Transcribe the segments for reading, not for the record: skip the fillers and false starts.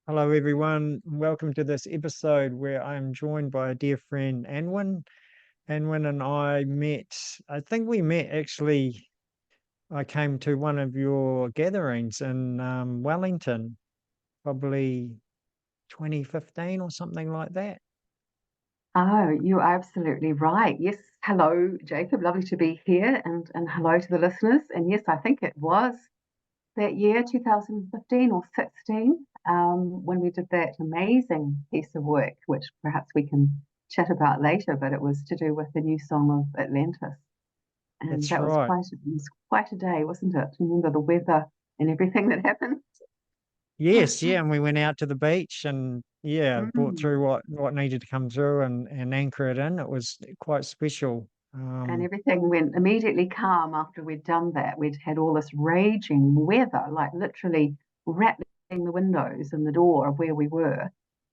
Hello, everyone. Welcome to this episode where I'm joined by a dear friend, Annwyn. Annwyn and I met, I think we met actually, I came to one of your gatherings in Wellington, probably 2015 or something like that. Oh, you're absolutely right. Yes. Hello, Jacob. Lovely to be here and hello to the listeners. And yes, I think it was that year, 2015 or 16, when we did that amazing piece of work, which perhaps we can chat about later, but it was to do with the new song of Atlantis. And That's that was right. quite a day, wasn't it? To remember the weather and everything that happened. Yes, yeah, and we went out to the beach and yeah, brought Mm. through what needed to come through and anchor it in. It was quite special. And everything went immediately calm after we'd done that. We'd had all this raging weather, like literally rattling the windows and the door of where we were.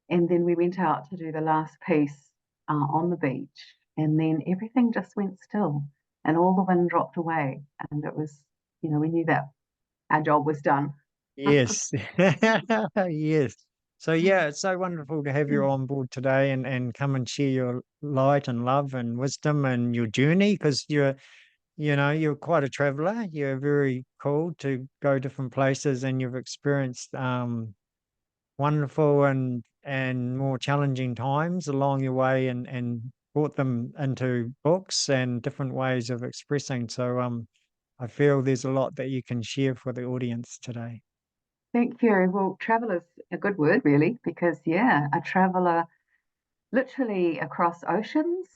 And then we went out to do the last piece on the beach. And then everything just went still and all the wind dropped away. And it was, we knew that our job was done. Yes. Yes. So yeah, it's so wonderful to have you on board today and come and share your light and love and wisdom and your journey because you're quite a traveler. You're very cool to go different places and you've experienced wonderful and more challenging times along your way and brought them into books and different ways of expressing. So I feel there's a lot that you can share for the audience today. Thank you. Well, traveler's a good word, really, because yeah, a traveler literally across oceans.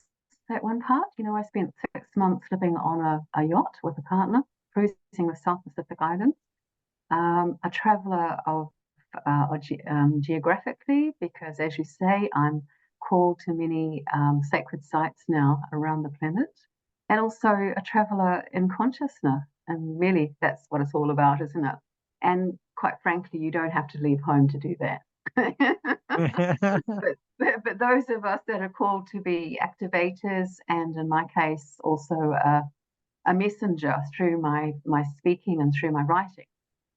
That one part, I spent 6 months living on a yacht with a partner, cruising the South Pacific Islands. A traveler geographically, because as you say, I'm called to many sacred sites now around the planet, and also a traveler in consciousness. And really, that's what it's all about, isn't it? And quite frankly, you don't have to leave home to do that. But those of us that are called to be activators, and in my case, also a messenger through my speaking and through my writing,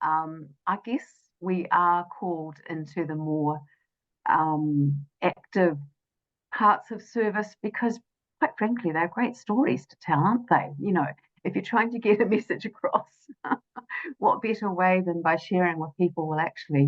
I guess we are called into the more active parts of service because, quite frankly, they're great stories to tell, aren't they? If you're trying to get a message across, what better way than by sharing with people? Well, actually,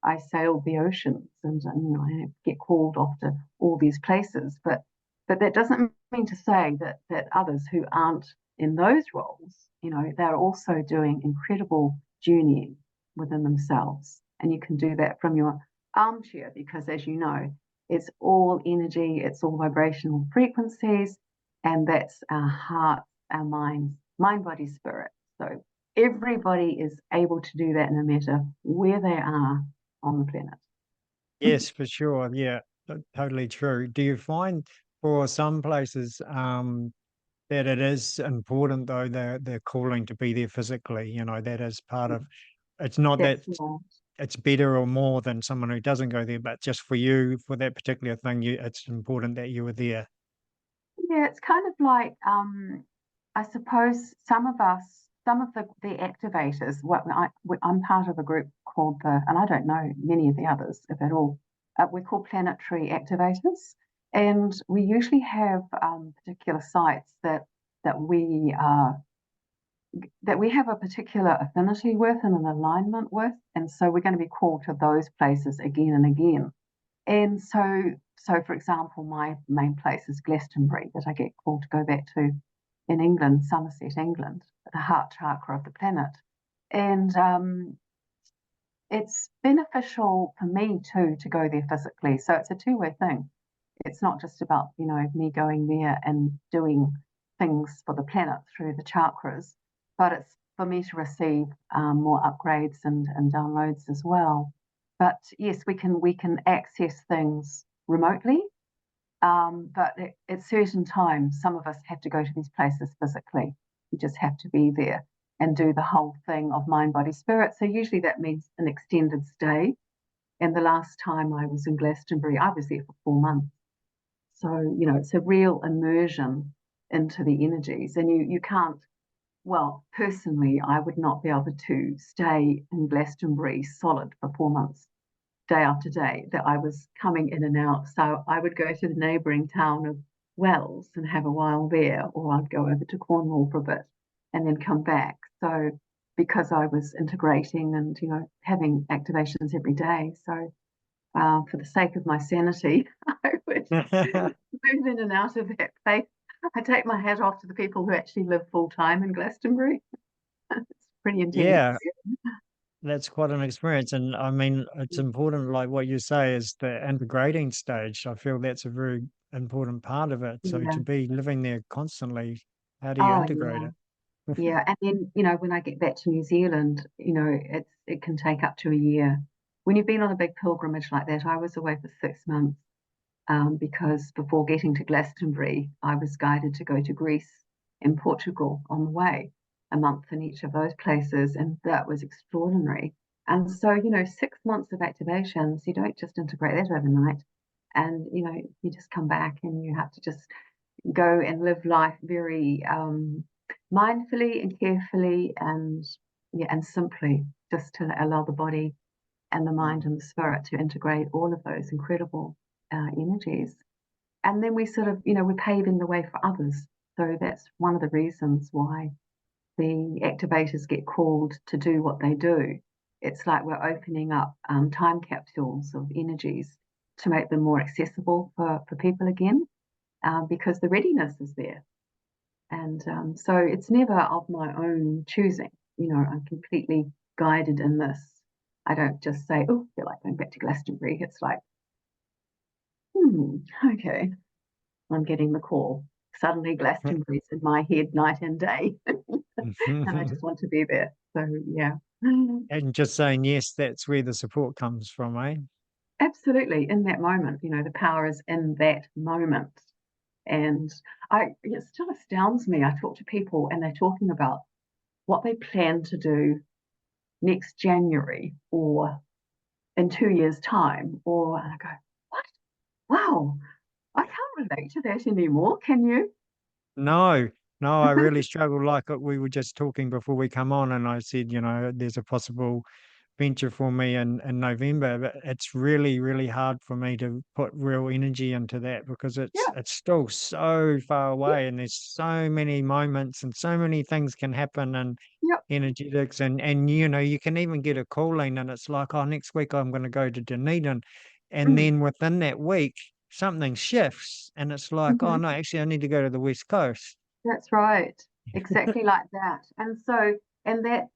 I sailed the oceans and I get called off to all these places, but that doesn't mean to say that others who aren't in those roles, they're also doing incredible journeying within themselves, and you can do that from your armchair because, as you know, it's all energy, it's all vibrational frequencies, and that's our heart, our minds, mind, body, spirit. So everybody is able to do that no matter where they are on the planet. Yes, for sure. Yeah, totally true. Do you find for some places that it is important though they're calling to be there physically? That is part of it's not that That's right. it's better or more than someone who doesn't go there, but just for you, for that particular thing, it's important that you were there. Yeah, it's kind of like I suppose some of us, some of the activators. I'm part of a group called and I don't know many of the others, if at all. We're called planetary activators, and we usually have particular sites that we have a particular affinity with and an alignment with, and so we're going to be called to those places again and again. And so for example, my main place is Glastonbury, that I get called to go back to in England, Somerset, England, the heart chakra of the planet. And it's beneficial for me too to go there physically. So it's a two-way thing. It's not just about, me going there and doing things for the planet through the chakras, but it's for me to receive more upgrades and downloads as well. But yes, we can access things remotely, but at certain times, some of us have to go to these places physically. We just have to be there and do the whole thing of mind, body, spirit. So usually that means an extended stay. And the last time I was in Glastonbury, I was there for 4 months. So, it's a real immersion into the energies. And you can't, well, personally, I would not be able to stay in Glastonbury solid for 4 months day after day that I was coming in and out. So I would go to the neighbouring town of Wells and have a while there, or I'd go over to Cornwall for a bit and then come back. So because I was integrating and having activations every day, so for the sake of my sanity, I would move in and out of that place. I take my hat off to the people who actually live full time in Glastonbury. It's pretty intense. Yeah, that's quite an experience. And I mean, it's important, like what you say, is the integrating stage. I feel that's a very important part of it. So Yeah. to be living there constantly, how do you Oh, integrate yeah. it? Yeah. And then, when I get back to New Zealand, it can take up to a year. When you've been on a big pilgrimage like that, I was away for 6 months, because before getting to Glastonbury, I was guided to go to Greece and Portugal on the way, a month in each of those places, and that was extraordinary. And so, 6 months of activations, you don't just integrate that overnight. And, you just come back and you have to just go and live life very mindfully and carefully and, yeah, and simply, just to allow the body and the mind and the spirit to integrate all of those incredible energies. And then we sort of, we're paving the way for others. So that's one of the reasons why the activators get called to do what they do. It's like we're opening up time capsules of energies to make them more accessible for people again, because the readiness is there. And so it's never of my own choosing. I'm completely guided in this. I don't just say, oh, I feel like going back to Glastonbury. It's like, okay, I'm getting the call. Suddenly Glastonbury's in my head night and day, and I just want to be there. So yeah, And just saying yes, that's where the support comes from, eh? absolutely. In that moment, the power is in that moment. And it still astounds me. I talk to people and they're talking about what they plan to do next January or in 2 years' time. And I go, what? Wow, I can't relate to that anymore. Can you? No, no, I really struggle. Like we were just talking before we come on, and I said, there's a possible venture for me in November, but it's really, really hard for me to put real energy into that because Yeah, it's still so far yeah, away, and there's so many moments and so many things can happen and yeah. energetics and you can even get a calling and it's like, oh, next week I'm going to go to Dunedin, and Mm, then within that week something shifts and it's like, oh mhm. no, actually I need to go to the West Coast. That's right. Exactly like that. And so, and that,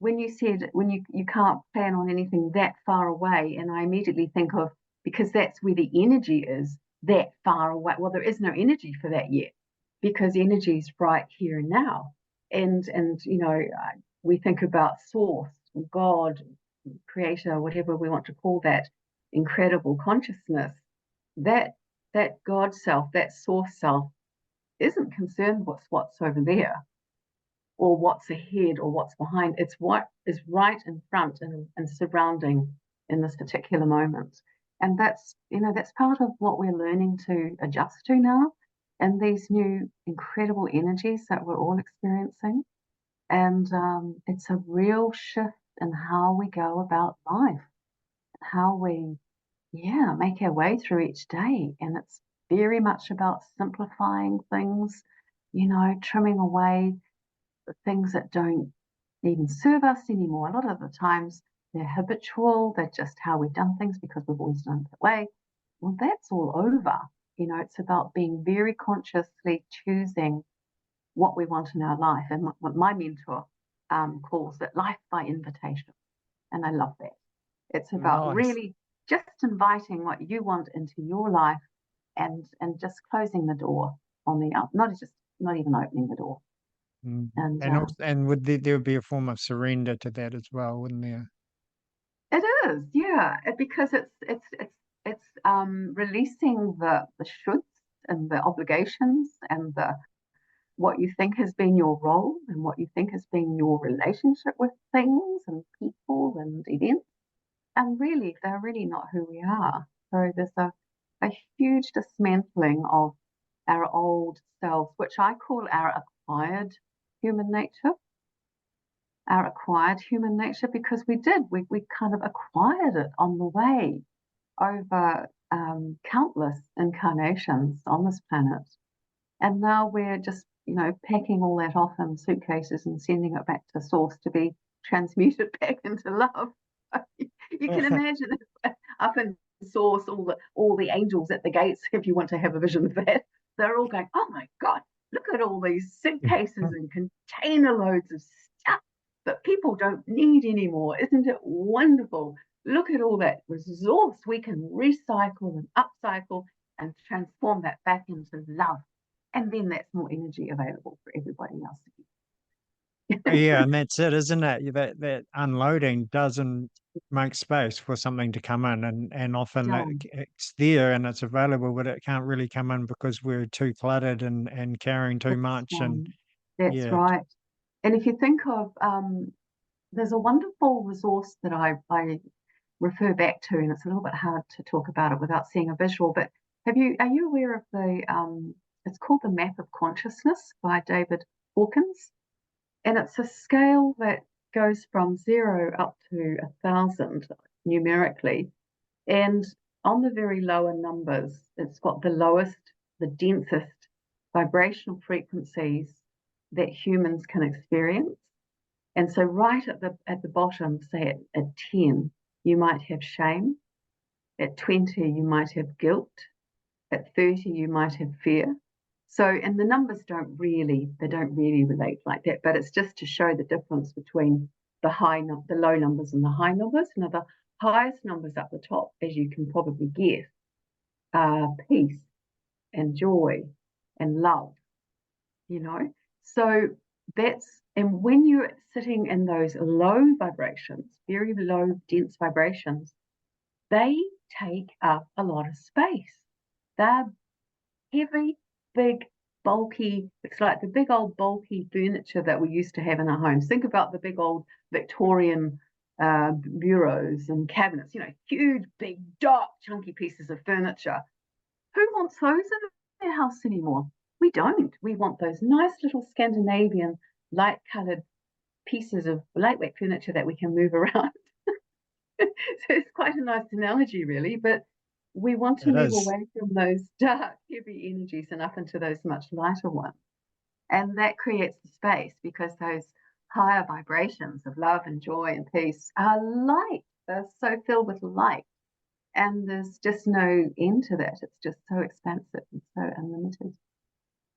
when you said when you can't plan on anything that far away, and I immediately think of, because that's where the energy is, that far away. Well, there is no energy for that yet, because energy is right here and now. And we think about source, God, creator, whatever we want to call that, incredible consciousness. That that God self, that source self, isn't concerned with what's over there or what's ahead or what's behind. It's what is right in front and surrounding in this particular moment. And that's part of what we're learning to adjust to now, and these new incredible energies that we're all experiencing. And it's a real shift in how we go about life, how we, yeah, make our way through each day. And it's very much about simplifying things, trimming away the things that don't even serve us anymore. A lot of the times they're habitual, they're just how we've done things because we've always done it that way. Well, that's all over. It's about being very consciously choosing what we want in our life. And what my mentor calls it life by invitation. And I love that. It's about Nice. really just inviting what you want into your life, and just closing the door on the up, not even opening the door. Mm. And And also, and there would be a form of surrender to that as well, wouldn't there? it is, yeah, because it's releasing the shoulds and the obligations and the what you think has been your role and what you think has been your relationship with things and people and events. And really, they're really not who we are. So there's a huge dismantling of our old selves, which I call our acquired human nature. our acquired human nature, because we kind of acquired it on the way over countless incarnations on this planet. And now we're just, packing all that off in suitcases and sending it back to source to be transmuted back into love. You can imagine up in source, all the angels at the gates, if you want to have a vision of that, they're all going, oh my God, look at all these suitcases and container loads of stuff that people don't need anymore. Isn't it wonderful? Look at all that resource we can recycle and upcycle and transform that back into love. And then that's more energy available for everybody else. Yeah, and that's it, isn't it? That unloading doesn't make space for something to come in, and often it's there and it's available, but it can't really come in because we're too cluttered and carrying too much. And That's yeah, right. And if you think of, there's a wonderful resource that I refer back to, and it's a little bit hard to talk about it without seeing a visual, but are you aware of it's called The Map of Consciousness by David Hawkins? And it's a scale that goes from 0 up to 1,000 numerically. And on the very lower numbers, it's got the lowest, the densest vibrational frequencies that humans can experience. And so right at the bottom, say at 10, you might have shame. At 20, you might have guilt. At 30, you might have fear. So, and the numbers don't really relate like that, but it's just to show the difference between the low numbers and the high numbers. Now, the highest numbers up the top, as you can probably guess, are peace and joy and love, So and when you're sitting in those low vibrations, very low, dense vibrations, they take up a lot of space. They're heavy, big, bulky. It's like the big old bulky furniture that we used to have in our homes. Think about the big old Victorian bureaus and cabinets, huge, big, dark, chunky pieces of furniture. Who wants those in their house anymore? We don't. We want those nice little Scandinavian light colored pieces of lightweight furniture that we can move around. So it's quite a nice analogy, really, but we want to it move is. away from those dark, heavy energies and up into those much lighter ones. And that creates the space because those higher vibrations of love and joy and peace are light. They're so filled with light. And there's just no end to that. It's just so expansive and so unlimited.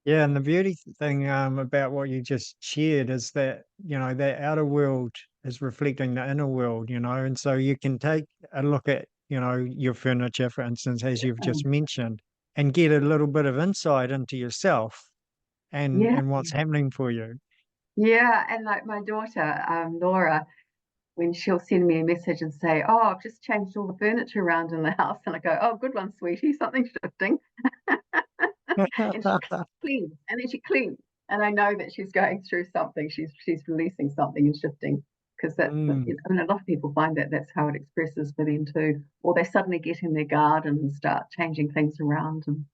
Yeah, and the beauty thing about what you just shared is that, the outer world is reflecting the inner world, and so you can take a look at, your furniture, for instance, as you've just mentioned, and get a little bit of insight into yourself and Yeah. what's happening for you. Yeah. And like my daughter, Laura, when she'll send me a message and say, oh, I've just changed all the furniture around in the house. And I go, oh, good one, sweetie, something's shifting. And she cleans, and then she cleans. And I know that she's going through something. She's releasing something and shifting because Mm. a lot of people find that that's how it expresses for them too. Or they suddenly get in their garden and start changing things around and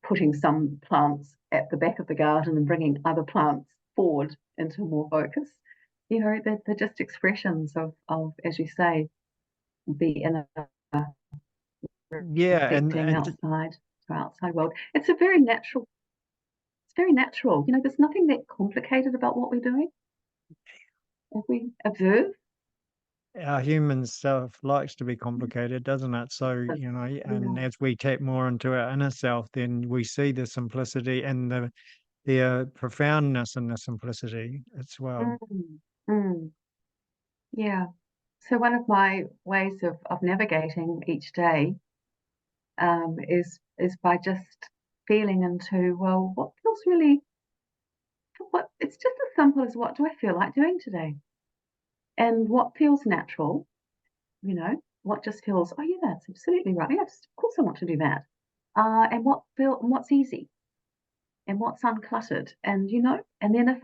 putting some plants at the back of the garden and bringing other plants forward into more focus. They're just expressions of, as you say, the inner Yeah, reflecting outside to outside world. It's very natural. There's nothing that complicated about what we're doing. If we observe, our human self likes to be complicated, doesn't it? So, and yeah. as we tap more into our inner self, then we see the simplicity and the profoundness in the simplicity as well. Mm, mm, yeah. So one of my ways of navigating each day is by just feeling into, well, what feels really what it's just as simple as what do I feel like doing today? And what feels natural, what just feels, oh yeah, that's absolutely right. Yes, of course I want to do that. And what's easy and what's uncluttered. And then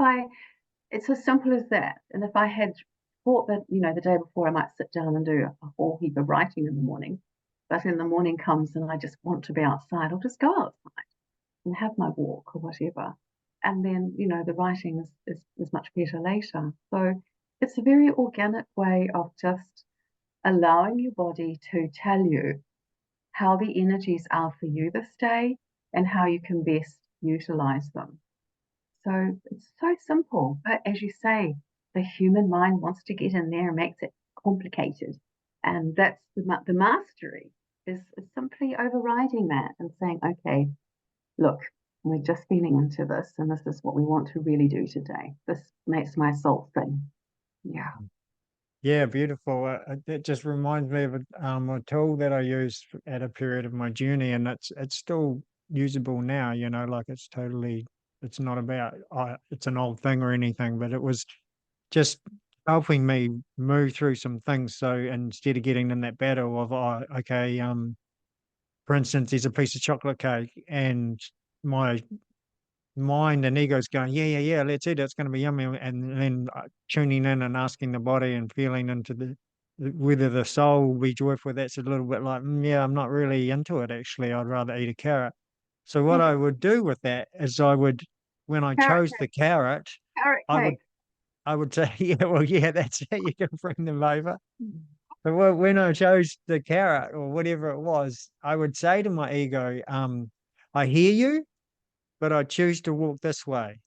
it's as simple as that. And if I had thought that, the day before I might sit down and do a whole heap of writing in the morning, but in the morning comes and I just want to be outside, I'll just go outside and have my walk or whatever. and then, the writing is much better later. So it's a very organic way of just allowing your body to tell you how the energies are for you this day and how you can best utilize them. So it's so simple, but as you say, the human mind wants to get in there and makes it complicated. And that's the mastery is simply overriding that and saying, okay, look, we're just feeling into this, and this is what we want to really do today. This makes my soul sing. Yeah. Yeah, beautiful. It just reminds me of a tool that I used at a period of my journey, and it's still usable now. Like it's not about it's an old thing or anything, but it was just helping me move through some things. So instead of getting in that battle of, okay, for instance, there's a piece of chocolate cake, and my mind and ego's going, yeah, yeah, yeah, let's eat it. It's going to be yummy. And then tuning in and asking the body and feeling into whether the soul will be joyful. That's a little bit like, yeah, I'm not really into it. Actually, I'd rather eat a carrot. So what Mm, I would do with that is when I carrot chose the cake, carrot, carrot I would, cake. I would say, yeah, well, yeah, that's it. You can bring them over. But when I chose the carrot or whatever it was, I would say to my ego, I hear you, but I choose to walk this way.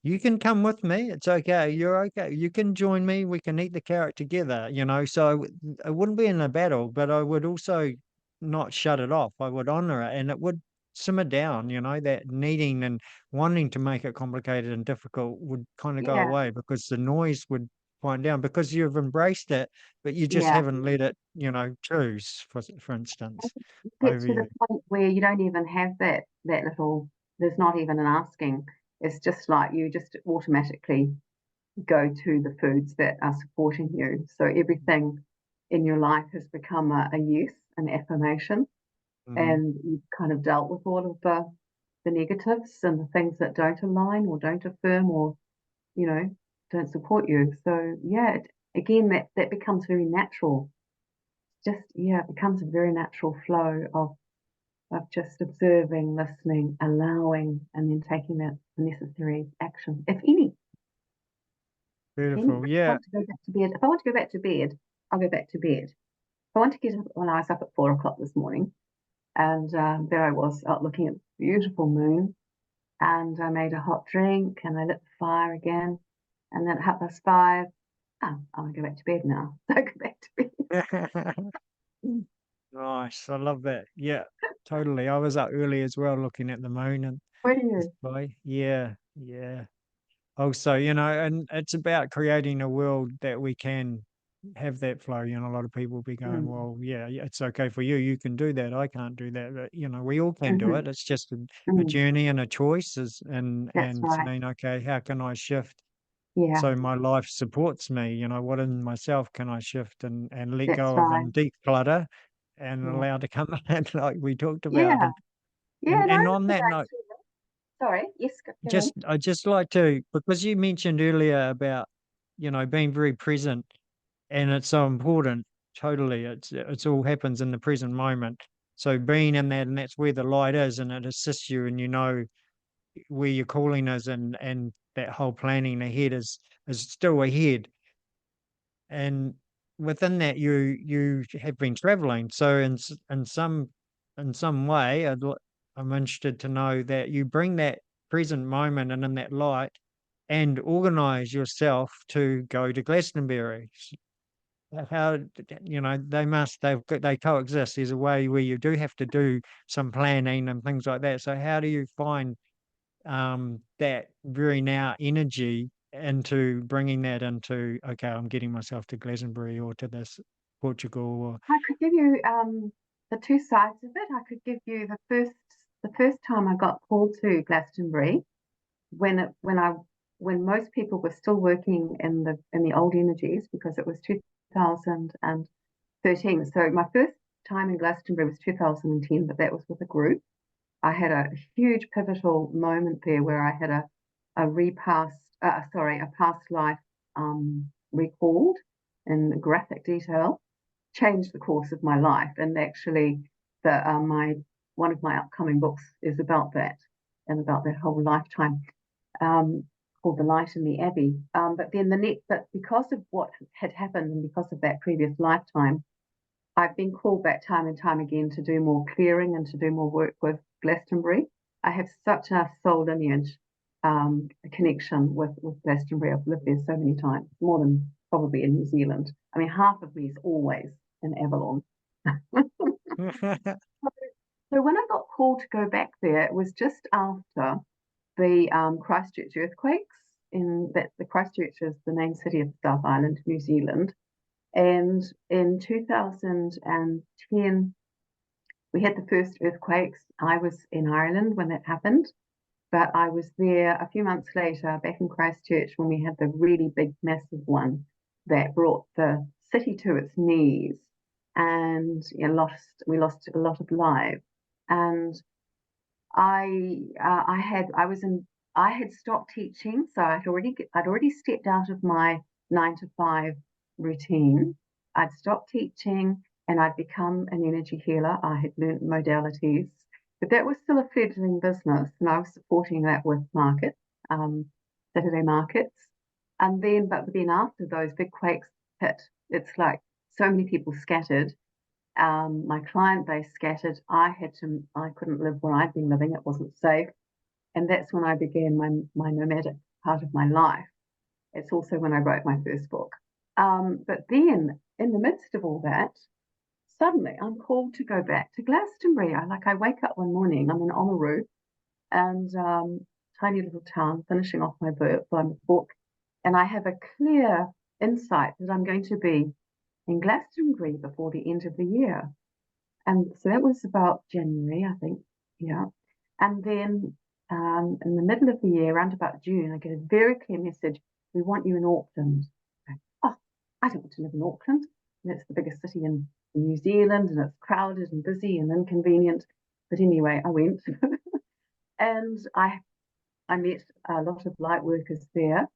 You can come with me. It's okay. You're okay. You can join me. We can eat the carrot together. So I wouldn't be in a battle, but I would also not shut it off. I would honor it and it would simmer down. That needing and wanting to make it complicated and difficult would kind of go Yeah, away because the noise would wind down because you've embraced it, but you just yeah. haven't let it choose, for instance, You get over to the you. point where you don't even have that little. There's not even an asking. It's just like you just automatically go to the foods that are supporting you. So everything in your life has become a yes, an affirmation, Hmm. and you've kind of dealt with all of the negatives and the things that don't align or don't affirm or you know don't support you. So yeah, again, that becomes very natural. Just yeah, it becomes a very natural flow of just observing, listening, allowing, and then taking that necessary action, if any. If Beautiful. I Yeah. want to go back to bed, if I want to go back to bed, I'll go back to bed. If I want to get up when I was up at 4 o'clock this morning, and there I was out looking at the beautiful moon, and I made a hot drink, and I lit the fire again, and then at 5:30, I want to go back to bed now. So I go back to bed. Nice. I love that. Yeah, totally. I was up early as well looking at the moon and Where do the you? sky. Yeah, yeah. Also, and it's about creating a world that we can have that flow. A lot of people be going, Mm, well, yeah, it's okay for you. You can do that. I can't do that. But, we all can do hmm it. It's just a mm, journey and a choice that's and right. saying, okay, how can I shift Yeah, so my life supports me? What in myself can I shift and let that's go of right. and declutter and Yeah, allow to come in like we talked about. yeah, And yeah. and, No, and that's on a that great note, tool. Sorry. Yes, go ahead. I just like to, because you mentioned earlier about, being very present, and it's so important. Totally. It's all happens in the present moment. So being in that, and that's where the light is, and it assists you, and where your calling is, and that whole planning ahead is still ahead. And within that, you have been traveling. So in some way, I'm interested to know that you bring that present moment and in that light, and organize yourself to go to Glastonbury. How they coexist. There's a way where you do have to do some planning and things like that. So how do you find that very now energy into bringing that into, okay, I'm getting myself to Glastonbury or to this Portugal or I could give you the two sides of it. I could give you the first time I got called to Glastonbury when most people were still working in the old energies because it was 2013. So my first time in Glastonbury was 2010, but that was with a group. I had a huge pivotal moment there where I had a past life recalled in graphic detail, changed the course of my life, and actually, my one of my upcoming books is about that and about that whole lifetime. called The Light in the Abbey. But because of what had happened and because of that previous lifetime, I've been called back time and time again to do more clearing and to do more work with Glastonbury. I have such a soul lineage connection with Glastonbury. I've lived there so many times, more than probably in New Zealand. I mean, half of me is always in Avalon. So when I got called to go back there, it was just after the Christchurch earthquakes. The Christchurch is the main city of South Island, New Zealand. And in 2010, we had the first earthquakes. I was in Ireland when that happened, but I was there a few months later back in Christchurch when we had the really big, massive one that brought the city to its knees, and we lost a lot of lives. And I had stopped teaching, so I'd already stepped out of my 9 to 5 routine. I'd stopped teaching and I'd become an energy healer. I had learned modalities, but that was still a fledgling business, and I was supporting that with markets, Saturday markets. But then after those big quakes hit, it's like so many people scattered. My client base scattered. I couldn't live where I'd been living. It wasn't safe. And that's when I began my nomadic part of my life. It's also when I wrote my first book. But then in the midst of all that, suddenly I'm called to go back to Glastonbury. I wake up one morning, I'm in Oamaru, and tiny little town, finishing off my book, and I have a clear insight that I'm going to be in Glastonbury before the end of the year. And so that was about January, I think. Yeah. And then in the middle of the year, around about June, I get a very clear message: we want you in Auckland. Oh, I don't want to live in Auckland. It's the biggest city in New Zealand, and it's crowded and busy and inconvenient. But anyway, I went and I met a lot of light workers there,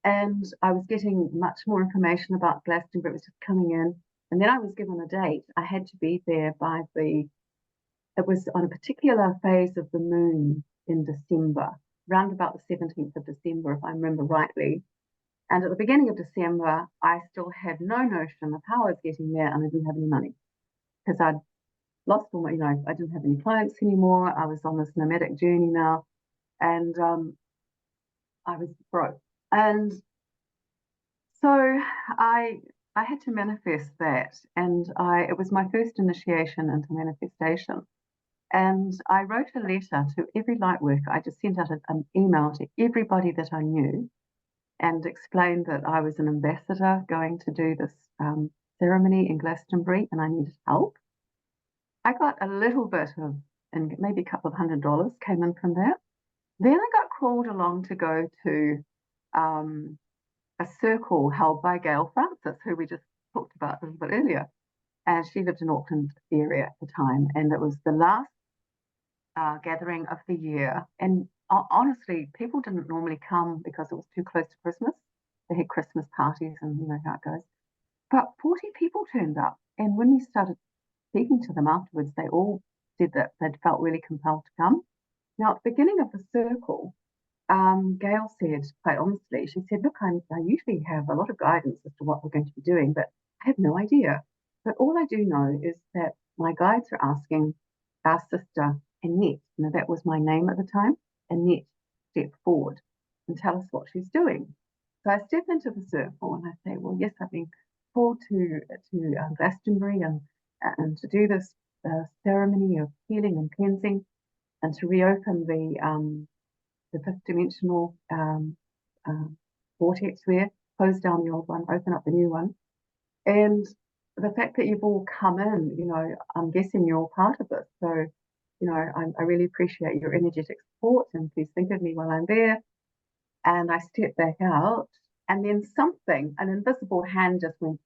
and I was getting much more information about Glastonbury. It was just coming in. And then I was given a date. I had to be there it was on a particular phase of the moon in December, round about the 17th of December, if I remember rightly. And at the beginning of December, I still had no notion of how I was getting there, and I didn't have any money because I'd lost all my, I didn't have any clients anymore. I was on this nomadic journey now, and I was broke. And so I had to manifest that, and it was my first initiation into manifestation. And I wrote a letter to every light worker. I just sent out an email to everybody that I knew and explained that I was an ambassador going to do this ceremony in Glastonbury and I needed help. I got a little bit of, and maybe a couple of $100 came in from that. Then I got called along to go to a circle held by Gail Francis, who we just talked about a little bit earlier. And she lived in Auckland area at the time. And it was the last gathering of the year. And honestly, people didn't normally come because it was too close to Christmas. They had Christmas parties and you know how it goes. But 40 people turned up. And when we started speaking to them afterwards, they all said that they'd felt really compelled to come. Now, at the beginning of the circle, Gail said, quite honestly, she said, look, I usually have a lot of guidance as to what we're going to be doing, but I have no idea. But all I do know is that my guides are asking our sister, Annette, that was my name at the time, Annette, step forward and tell us what she's doing. So I step into the circle and I say, well, yes, I've been called to Glastonbury and to do this ceremony of healing and cleansing and to reopen the fifth dimensional vortex there, close down the old one, open up the new one. And the fact that you've all come in, I'm guessing you're all part of this. So, I really appreciate your energetic support and please think of me while I'm there. And I stepped back out and then an invisible hand just went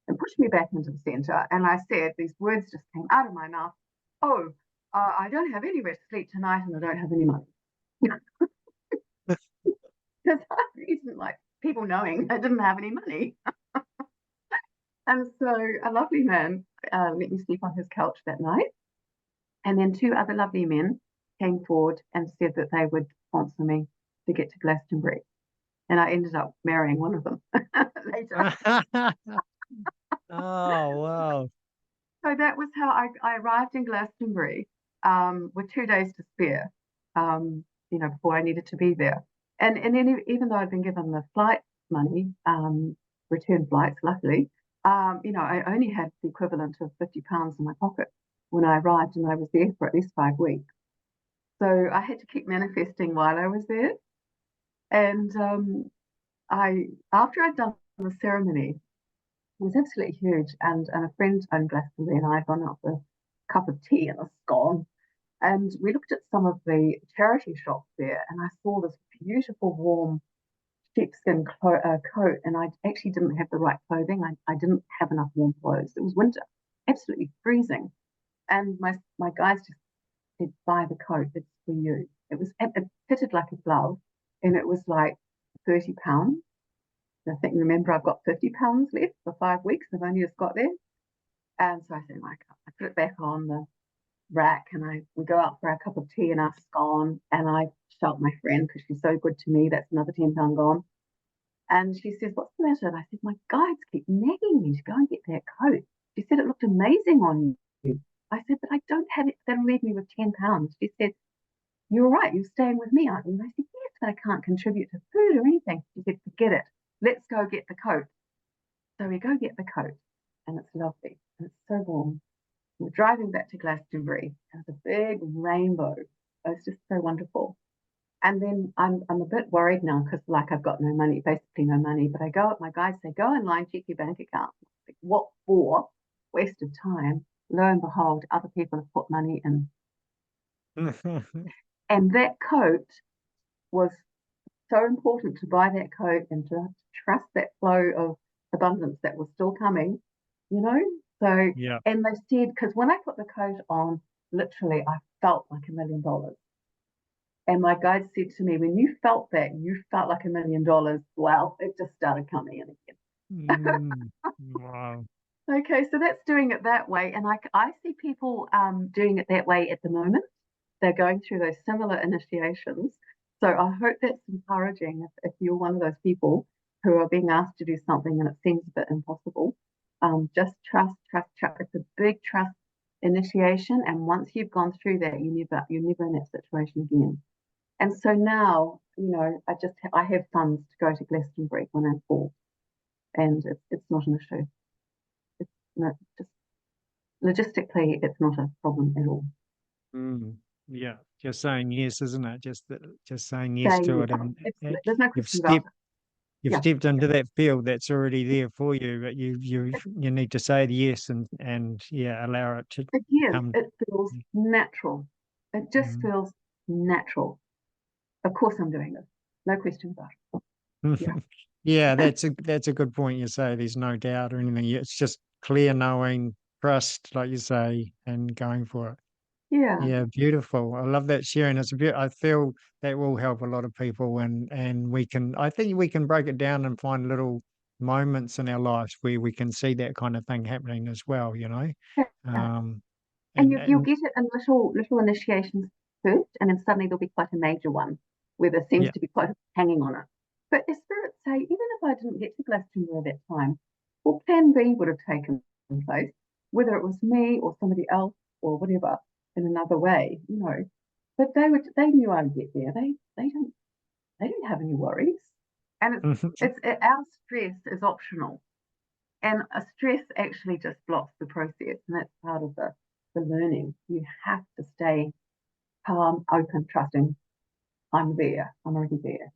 and pushed me back into the center. And I said, these words just came out of my mouth. Oh, I don't have anywhere to sleep tonight and I don't have any money. Because I didn't like people knowing I didn't have any money. And so a lovely man let me sleep on his couch that night. And then two other lovely men came forward and said that they would sponsor me to get to Glastonbury. And I ended up marrying one of them later. Oh, wow. So that was how I arrived in Glastonbury with 2 days to spare, before I needed to be there. And then even though I'd been given the flight money, return flights, luckily, I only had the equivalent of £50 in my pocket when I arrived, and I was there for at least 5 weeks. So I had to keep manifesting while I was there. And I, after I'd done the ceremony, it was absolutely huge. And a friend owned Glastonbury, and I had gone out for a cup of tea and a scone. And we looked at some of the charity shops there, and I saw this beautiful, warm sheepskin coat, and I actually didn't have the right clothing. I didn't have enough warm clothes. It was winter, absolutely freezing. And my guys just said, buy the coat, it's for you. It fitted like a glove, and it was like £30. I think, remember, I've got £50 left for 5 weeks. I've only just got there. And so I said, I put it back on the rack, and we go out for a cup of tea and our scone. And I shout my friend because she's so good to me. That's another £10 gone. And she says, what's the matter? And I said, my guides keep nagging me to go and get that coat. She said, it looked amazing on you. I said, but I don't have it. That'll leave me with £10. She said, you're right. You're staying with me, aren't you? And I said, yes, but I can't contribute to food or anything. She said, forget it. Let's go get the coat. So we go get the coat, and it's lovely. And it's so warm. We're driving back to Glastonbury. There's a big rainbow. It's just so wonderful. And then I'm a bit worried now because like I've got no money, basically no money. But my guys say, go online, check your bank account. Like, what for? Waste of time. Lo and behold, other people have put money in. And that coat was so important, to buy that coat and to trust that flow of abundance that was still coming, you know? So, Yeah. and they said, because when I put the coat on, literally, I felt like $1 million. And my guide said to me, when you felt that, you felt like $1 million. Well, it just started coming in again. Wow. Okay, so that's doing it that way. And I see people doing it that way at the moment. They're going through those similar initiations. So I hope that's encouraging if you're one of those people who are being asked to do something and it seems a bit impossible. Just trust, trust, trust. It's a big trust initiation. And once you've gone through that, you're never in that situation again. And so now, I have funds to go to Glastonbury when I'm full, and it's not an issue. It's not just logistically, it's not a problem at all. Mm. Yeah. Just saying yes, isn't it? Just saying yes Saying to yes, it, and there's no you've question about stepped it. you've Yeah, stepped into that field that's already there for you, but you need to say the yes and yeah, allow it to it is. come. It feels natural. It just Mm. feels natural. Of course, I'm doing this. No question about it. Yeah, Yeah, that's a good point. You say there's no doubt or anything. It's just clear knowing, trust, like you say, and going for it. yeah, Yeah, beautiful. I love that sharing. I feel that will help a lot of people, and I think we can break it down and find little moments in our lives where we can see that kind of thing happening as well, you know. yeah. Um, And and you'll and get it in little initiations first, and then suddenly there'll be quite a major one where there seems yeah. to be quite a hanging on it. But the spirits say, even if I didn't get to Glastonbury at that time, well, Plan B would have taken place, whether it was me or somebody else or whatever in another way. But they knew I'd get there. They don't have any worries, and our stress is optional, and a stress actually just blocks the process, and that's part of the learning. You have to stay calm, open, trusting. I'm there. I'm already there.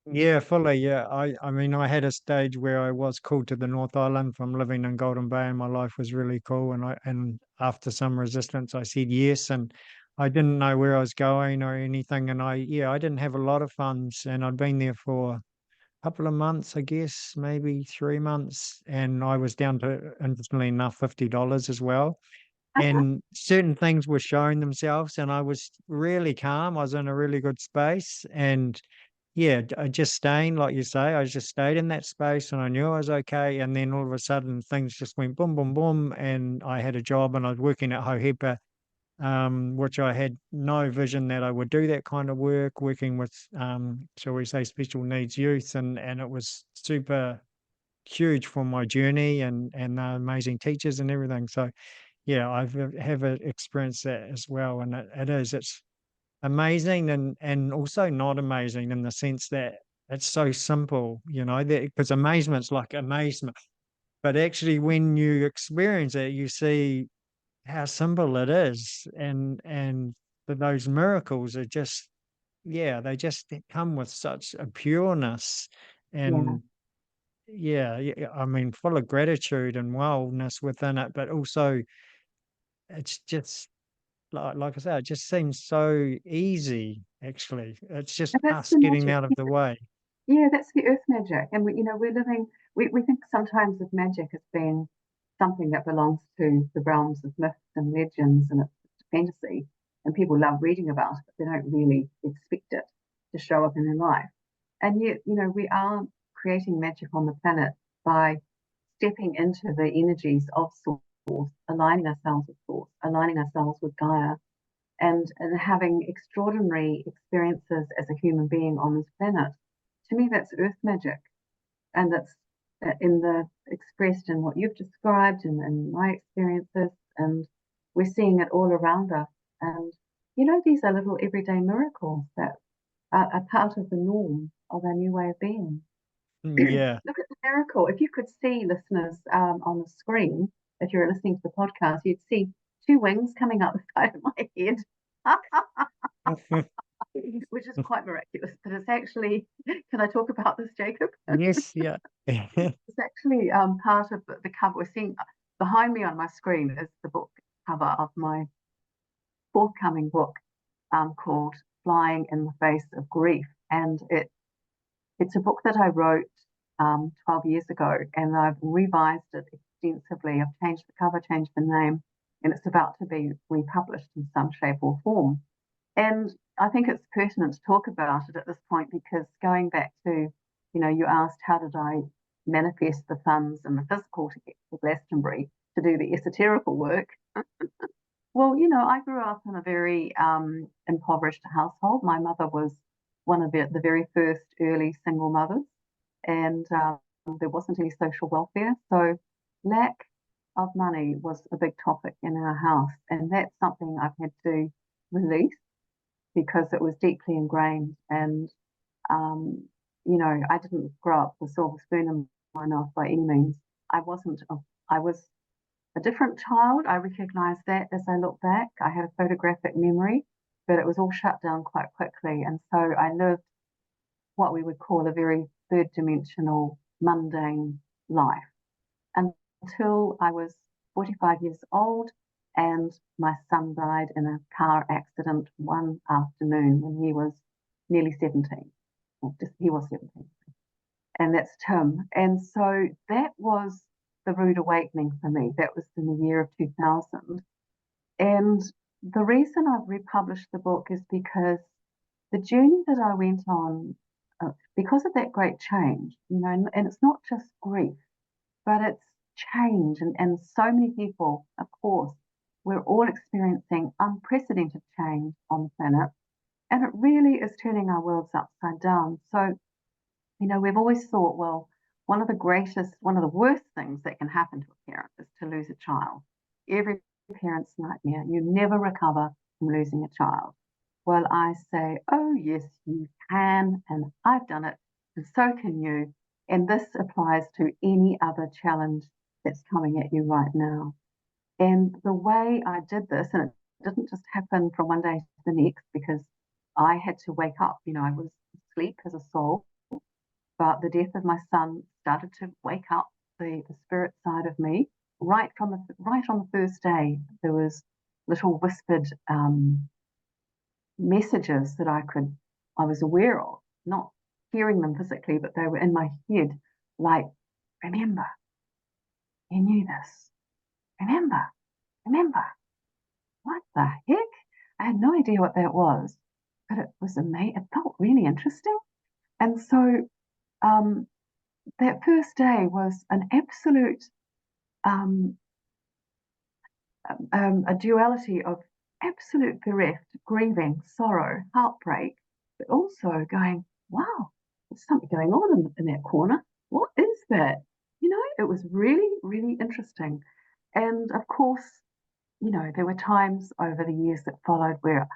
Yeah, fully. Yeah. I mean, I had a stage where I was called to the North Island from living in Golden Bay, and my life was really cool. And after some resistance, I said yes, and I didn't know where I was going or anything. And I didn't have a lot of funds, and I'd been there for a couple of months, I guess, maybe 3 months, and I was down to, interestingly enough, $50 as well. And certain things were showing themselves, and I was really calm. I was in a really good space, and yeah, I just staying, like you say, I just stayed in that space, and I knew I was okay. And then all of a sudden, things just went boom, boom, boom, and I had a job, and I was working at Hohepa, which I had no vision that I would do that kind of work, working with, shall we say, special needs youth, and it was super huge for my journey, and amazing teachers and everything. So yeah, have experienced that as well, and it's amazing and also not amazing in the sense that it's so simple, that because amazement's like amazement, but actually when you experience it, you see how simple it is, and that those miracles are just, yeah, they just come with such a pureness, Yeah. and yeah, yeah, I mean, full of gratitude and wildness within it, but also it's just like I said, it just seems so easy. Actually, it's just And that's us the getting magic. out of the way. Yeah, that's the earth magic. And we're living, we think sometimes of magic as being something that belongs to the realms of myths and legends and it's fantasy. And people love reading about it, but they don't really expect it to show up in their life. And yet, we are creating magic on the planet by stepping into the energies of Source, aligning ourselves with Source, aligning ourselves with Gaia, and having extraordinary experiences as a human being on this planet. To me, that's earth magic, and that's in the expressed in what you've described and my experiences, and we're seeing it all around us. And these are little everyday miracles that are part of the norm of our new way of being. Yeah. Look at the miracle. If you could see, listeners, on the screen, if you were listening to the podcast, you'd see two wings coming up the side of my head. Which is quite miraculous. But it's actually, can I talk about this, Jacob? Yes, yeah. It's actually part of the cover. We're seeing behind me on my screen is the book cover of my forthcoming book called Flying in the Face of Grief. And it's a book that I wrote 12 years ago, and I've revised it extensively. I've changed the cover, changed the name, and it's about to be republished in some shape or form. And I think it's pertinent to talk about it at this point because going back to, you asked how did I manifest the funds and the physical to get to Glastonbury to do the esoterical work. Well, I grew up in a very impoverished household. My mother was one of the very first early single mothers, and there wasn't any social welfare. So lack of money was a big topic in our house, and that's something I've had to release because it was deeply ingrained. And, I didn't grow up with silver spoon in my mouth by any means. I wasn't, I was a different child. I recognize that as I look back. I had a photographic memory, but it was all shut down quite quickly. And so I lived what we would call a very third dimensional, mundane life until I was 45 years old and my son died in a car accident one afternoon when he was nearly 17. Well, he was 17. And that's Tim. And so that was the rude awakening for me. That was in the year of 2000. And the reason I've republished the book is because the journey that I went on, because of that great change, and it's not just grief, but it's change. And so many people, of course, we're all experiencing unprecedented change on the planet. And it really is turning our worlds upside down. So, we've always thought, well, one of the worst things that can happen to a parent is to lose a child. Every parent's nightmare. You never recover from losing a child. Well, I say, oh, yes, you can. And I've done it. And so can you. And this applies to any other challenge that's coming at you right now. And the way I did this, and it didn't just happen from one day to the next because I had to wake up. I was asleep as a soul, but the death of my son started to wake up the spirit side of me. Right on the first day, there was little whispered messages that I was aware of, not hearing them physically, but they were in my head, like, remember, you knew this. Remember, remember. What the heck? I had no idea what that was, but it was amazing. It felt really interesting. And so um, that first day was an absolute um, a duality of absolute bereft, grieving, sorrow, heartbreak, but also going, wow, there's something going on in that corner. What is that? It was really, really interesting. And of course, there were times over the years that followed where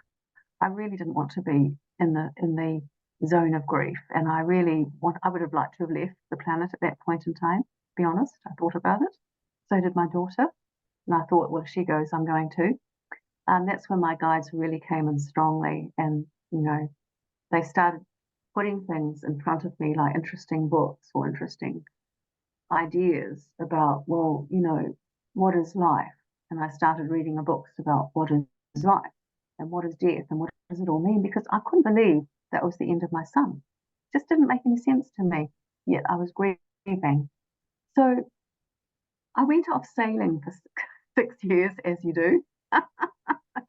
I really didn't want to be in the zone of grief. And I would have liked to have left the planet at that point in time, to be honest. I thought about it. So did my daughter. And I thought, well, if she goes, I'm going to. And that's when my guides really came in strongly. And, they started putting things in front of me, like interesting books or interesting ideas about, well, what is life? And I started reading the books about what is life and what is death and what does it all mean, because I couldn't believe that was the end of my son. It just didn't make any sense to me, yet I was grieving. So I went off sailing for 6 years, as you do. I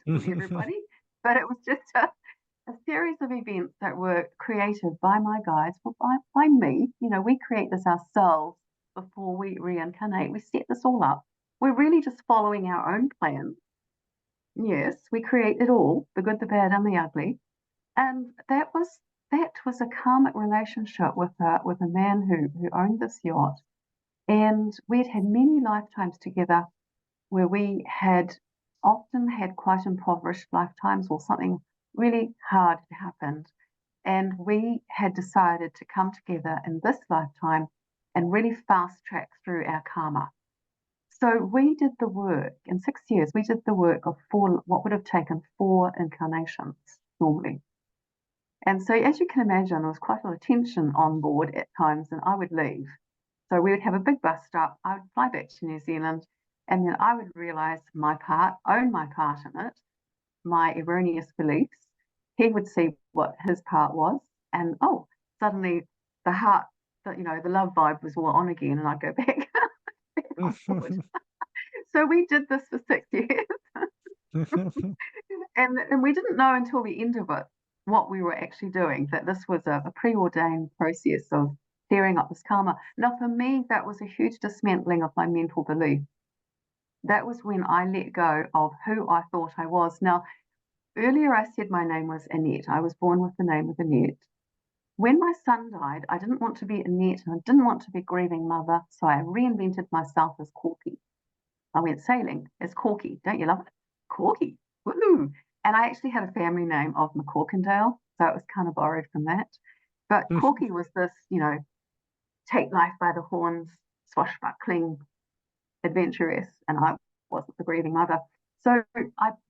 told everybody, but it was just a series of events that were created by my guides, well, by me. We create this ourselves before we reincarnate. We set this all up. We're really just following our own plan. Yes, we create it all, the good, the bad, and the ugly. And that was a karmic relationship with a man who owned this yacht. And we'd had many lifetimes together where we had often had quite impoverished lifetimes, or something really hard had happened. And we had decided to come together in this lifetime and really fast track through our karma. So we did the work in 6 years. We did the work of what would have taken 4 incarnations normally. And so, as you can imagine, there was quite a lot of tension on board at times, and I would leave. So we would have a big bus stop. I would fly back to New Zealand, and then I would realize own my part in it, my erroneous beliefs. He would see what his part was, and suddenly the heart, the love vibe was all on again, and I'd go back. on board. So we did this for 6 years, and we didn't know until the end of it what we were actually doing, that this was a preordained process of clearing up this karma. Now, for me, that was a huge dismantling of my mental belief. That was when I let go of who I thought I was. Now, earlier I said my name was Annette. I was born with the name of Annette. When my son died, I didn't want to be Annette, and I didn't want to be grieving mother, so I reinvented myself as Corky. I went sailing as Corky. Don't you love it? Corky. Woohoo! And I actually had a family name of McCorkindale, so it was kind of borrowed from that. But Corky was this, take life by the horns, swashbuckling adventuress, and I wasn't the grieving mother. So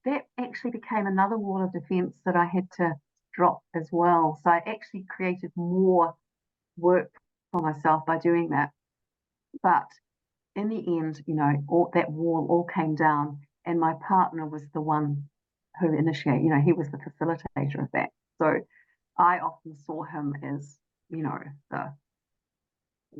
that actually became another wall of defense that I had to drop as well. So I actually created more work for myself by doing that. But in the end, that wall all came down, and my partner was the one who initiated, he was the facilitator of that. So I often saw him as,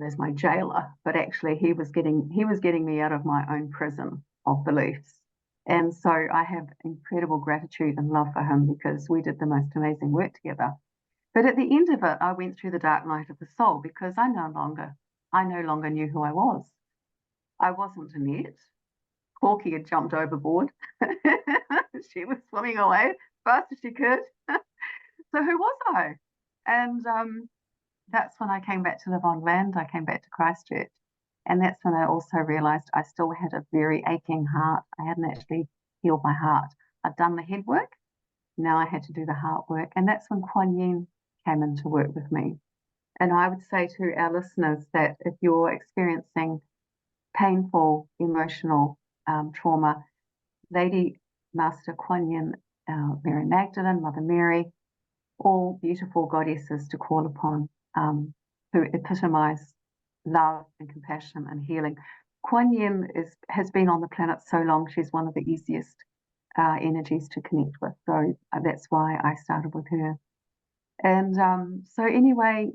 as my jailer, but actually he was getting me out of my own prison of beliefs. And so I have incredible gratitude and love for him, because we did the most amazing work together. But at the end of it, I went through the dark night of the soul, because I no longer knew who I was. I wasn't Annette. Corky had jumped overboard. She was swimming away as fast as she could. So who was I? And that's when I came back to live on land. I came back to Christchurch. And that's when I also realized I still had a very aching heart. I hadn't actually healed my heart. I'd done the head work. Now I had to do the heart work. And that's when Kuan Yin came in to work with me. And I would say to our listeners that if you're experiencing painful emotional trauma, Lady Master Kuan Yin, Mary Magdalene, Mother Mary, all beautiful goddesses to call upon, who epitomize love and compassion and healing. Kuan Yin has been on the planet so long, she's one of the easiest energies to connect with. So that's why I started with her. And so anyway,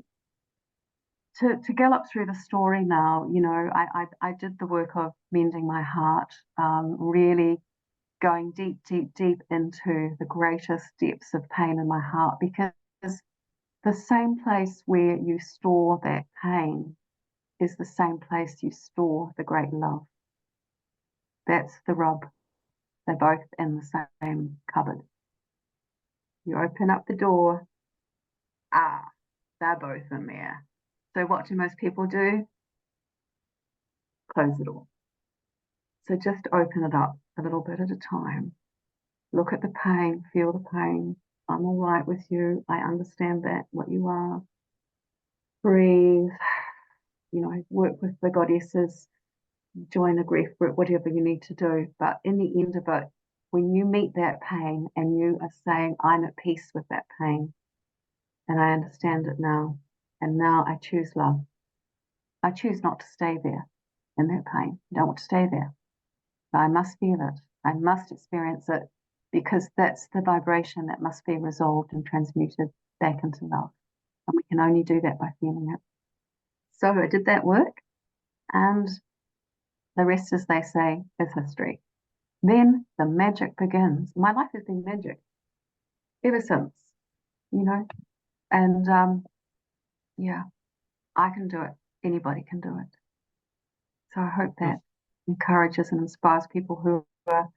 to gallop through the story now, I did the work of mending my heart, really going deep, deep, deep into the greatest depths of pain in my heart, because the same place where you store that pain is the same place you store the great love. That's the rub. They're both in the same cupboard. You open up the door. Ah, they're both in there. So what do most people do? Close the door. So just open it up a little bit at a time. Look at the pain, feel the pain. I'm all right with you. I understand that, what you are. Breathe, work with the goddesses, join a grief group, whatever you need to do. But in the end of it, when you meet that pain and you are saying, I'm at peace with that pain and I understand it now, and now I choose love. I choose not to stay there in that pain. I don't want to stay there. But I must feel it. I must experience it because that's the vibration that must be resolved and transmuted back into love. And we can only do that by feeling it. So I did that work, and the rest, as they say, is history. Then the magic begins. My life has been magic ever since, you know, and yeah, I can do it. Anybody can do it. So I hope that encourages and inspires people who are,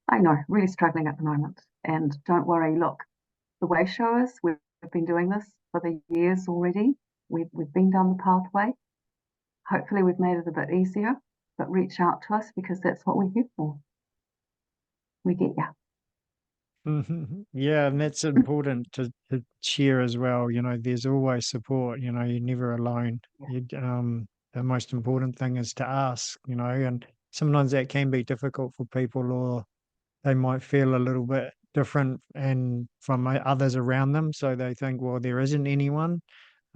I know, really struggling at the moment. And don't worry, look, the way showers, we've been doing this for the years already. We've been down the pathway. Hopefully we've made it a bit easier, but reach out to us because that's what we're here for. We get ya. Yeah, and that's important to share as well. There's always support. You're never alone. The most important thing is to ask. And sometimes that can be difficult for people, or they might feel a little bit different and from others around them. So they think, well, there isn't anyone.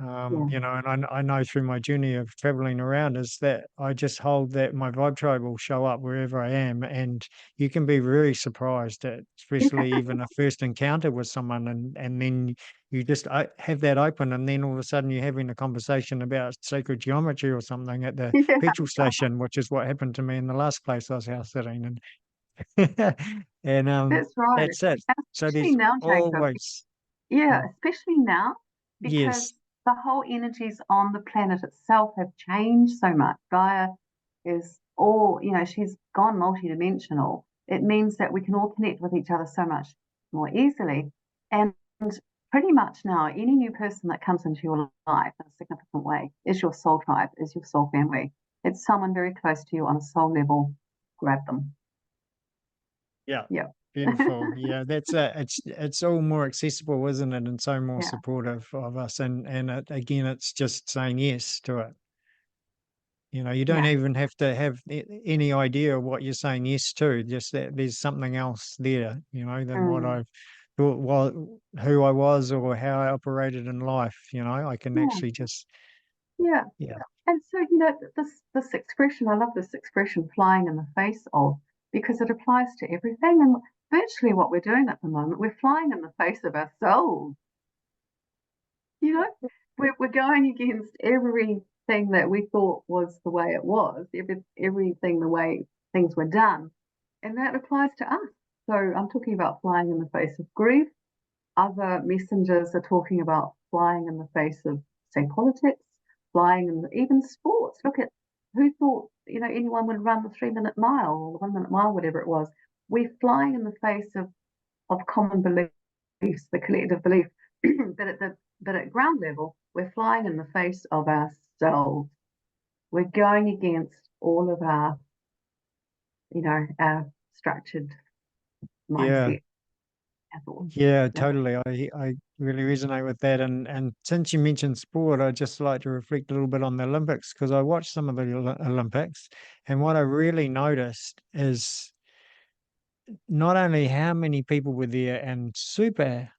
Yeah. And I know through my journey of traveling around is that I just hold that my vibe tribe will show up wherever I am. And you can be really surprised at, especially even a first encounter with someone. And then you just have that open. And then all of a sudden you're having a conversation about sacred geometry or something at the Yeah, petrol station, which is what happened to me in the last place I was house sitting. And that's right. that's it. And So especially there's now, Jacob. always, Yeah, especially now because yes. the whole energies on the planet itself have changed so much. Gaia is all, she's gone multidimensional. It means that we can all connect with each other so much more easily. And pretty much now, any new person that comes into your life in a significant way is your soul tribe, is your soul family. It's someone very close to you on a soul level. Grab them. Yeah. Yeah. Beautiful. Yeah, that's it's all more accessible, isn't it? And so more Yeah. supportive of us. And again, it's just saying yes to it. You don't Yeah. even have to have any idea of what you're saying yes to, just that there's something else there, than what Mm. I've thought, who I was or how I operated in life. I can Yeah. actually just, Yeah. yeah, And so, this expression, I love this expression, flying in the face of, because it applies to everything. And virtually what we're doing at the moment, we're flying in the face of ourselves. You know, we're going against everything that we thought was the way it was, everything the way things were done. And that applies to us. So I'm talking about flying in the face of grief. Other messengers are talking about flying in the face of, say, politics, flying in even sports. Look at who thought, anyone would run the 3 minute mile or the 1 minute mile, whatever it was. We're flying in the face of common beliefs, the collective belief. but at ground level, we're flying in the face of ourselves. We're going against all of our structured yeah. mindset, our thoughts. Yeah, Yeah. totally. I really resonate with that. And since you mentioned sport, I'd just like to reflect a little bit on the Olympics because I watched some of the Olympics, and what I really noticed is not only how many people were there and super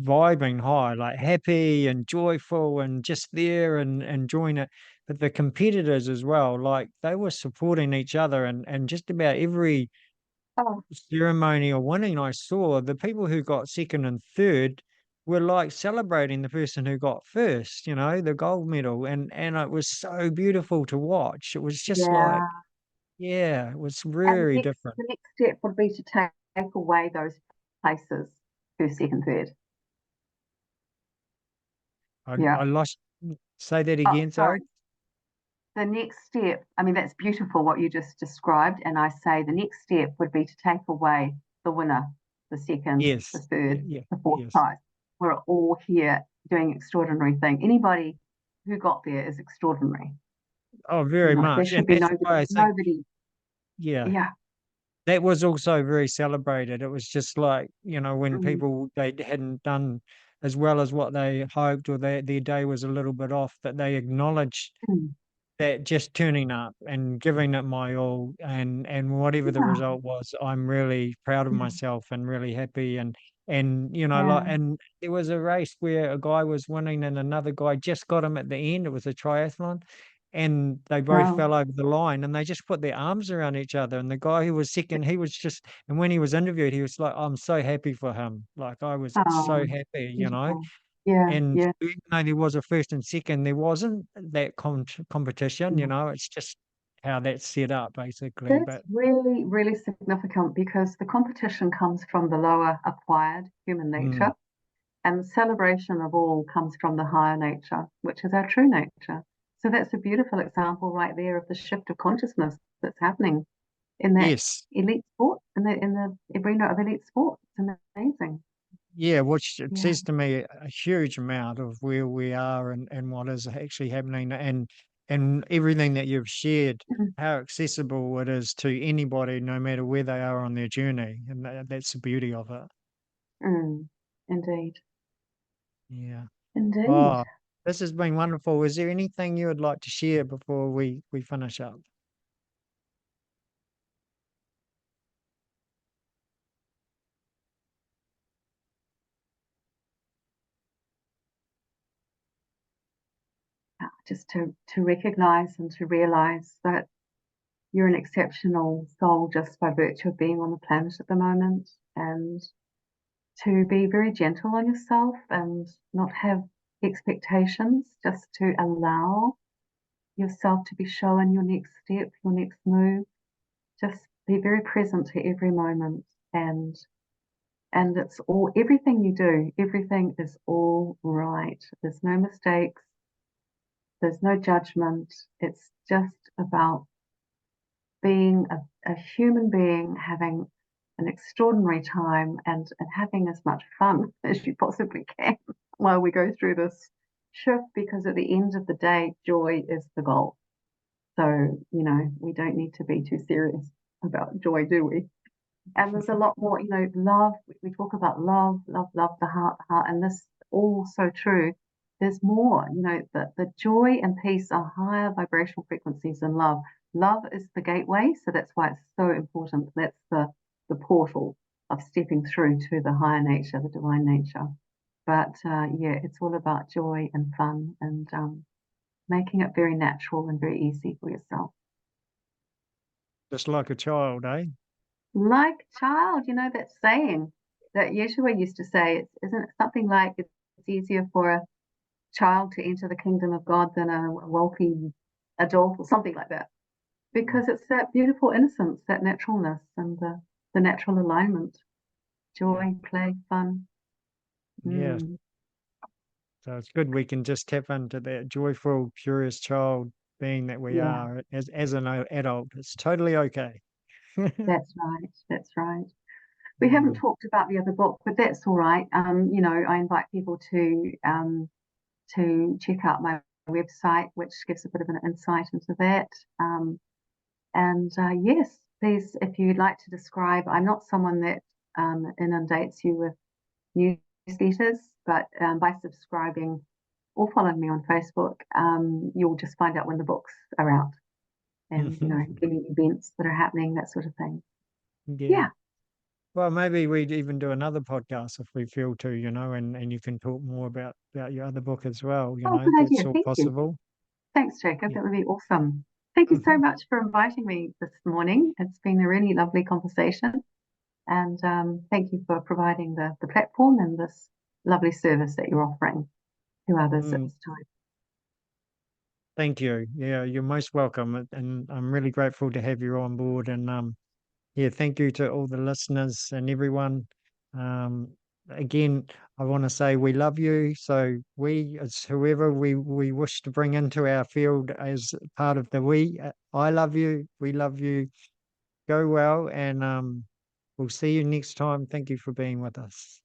vibing high, like happy and joyful and just there and enjoying it, but the competitors as well, like they were supporting each other and just about every Oh, ceremony or winning I saw, the people who got second and third were like celebrating the person who got first, the gold medal. And it was so beautiful to watch. It was just like, yeah. yeah, it was And very different. the next step would be to take away those places, first, second, third. I Yeah. lost, say that Oh, again, sorry. sorry. the next step, I mean, that's beautiful what you just described. And I say the next step would be to take away the winner, the second, the Yes. third, Yeah. the fourth Yes. prize. We're all here doing extraordinary thing. Anybody who got there is extraordinary. Oh, You very know, there much. And should be that's why nobody, I think, nobody. yeah, Yeah. that was also very celebrated. It was just like, when Mm, people they hadn't done as well as what they hoped, or their day was a little bit off, that they acknowledged mm, that just turning up and giving it my all, and whatever the yeah. result was, I'm really proud of Mm, myself and really happy. And like, yeah. and there was a race where a guy was winning and another guy just got him at the end. It was a triathlon, and they both Well, fell over the line, and they just put their arms around each other. And the guy who was second, he was just, and when he was interviewed, he was like, I'm so happy for him. Like, I was so oh, happy. beautiful. Yeah. And Yeah. even though there was a first and second, there wasn't that competition. Mm. It's just how that's set up, basically. That's But really, really significant because the competition comes from the lower acquired human mm, nature, and the celebration of all comes from the higher nature, which is our true nature. So that's a beautiful example right there of the shift of consciousness that's happening in that yes, elite sport, in the arena of elite sport. It's amazing. yeah, which it Yeah. says to me a huge amount of where we are, and what is actually happening, and everything that you've shared, Mm, how accessible it is to anybody, no matter where they are on their journey. And that's the beauty of it. mm. Indeed. Yeah. Indeed. Oh, this has been wonderful. Is there anything you would like to share before we finish up? Just to recognize and to realize that you're an exceptional soul just by virtue of being on the planet at the moment, and to be very gentle on yourself and not have expectations, just to allow yourself to be shown your next step, your next move. Just be very present to every moment, and it's all, everything you do, everything is all right. There's no mistakes, there's no judgment. It's just about being a human being, having an extraordinary time, and having as much fun as you possibly can while we go through this shift, because at the end of the day, joy is the goal. So, we don't need to be too serious about joy, do we? And there's a lot more, love. We talk about love, love, love, the heart, and this all so true. There's more, the joy and peace are higher vibrational frequencies than love. Love is the gateway, so that's why it's so important. That's the portal of stepping through to the higher nature, the divine nature. But yeah, it's all about joy and fun, and making it very natural and very easy for yourself. Just like a child, eh? Like child, that saying that Yeshua used to say, isn't it something like it's easier for a child to enter the kingdom of God than a wealthy adult, or something like that? Mm. Because it's that beautiful innocence, that naturalness, and the natural alignment, Yeah. joy, play, fun. Yeah. Mm, So it's good we can just tap into that joyful, curious child being that we yeah, are as an adult. It's totally okay. that's right. That's right. We haven't Mm, talked about the other book, but that's all right. I invite people to check out my website, which gives a bit of an insight into that. And yes, please, if you'd like to describe, I'm not someone that inundates you with newsletters, but by subscribing or following me on Facebook, you'll just find out when the books are out, and any events that are happening, that sort of thing. yeah. Yeah. Well, maybe we'd even do another podcast if we feel to, and you can talk more about your other book as well. Oh, good That's idea. all Thank you. possible. Thanks, Jacob. Yeah. That would be awesome. Thank you so much for inviting me this morning. It's been a really lovely conversation. And thank you for providing the platform and this lovely service that you're offering to others at Mm, this time. thank you. Yeah, you're most welcome, and I'm really grateful to have you on board. And yeah, thank you to all the listeners and everyone. Um, Again, I want to say we love you. So we, as whoever we wish to bring into our field as part of the we, I love you. We love you. Go well, and we'll see you next time. Thank you for being with us.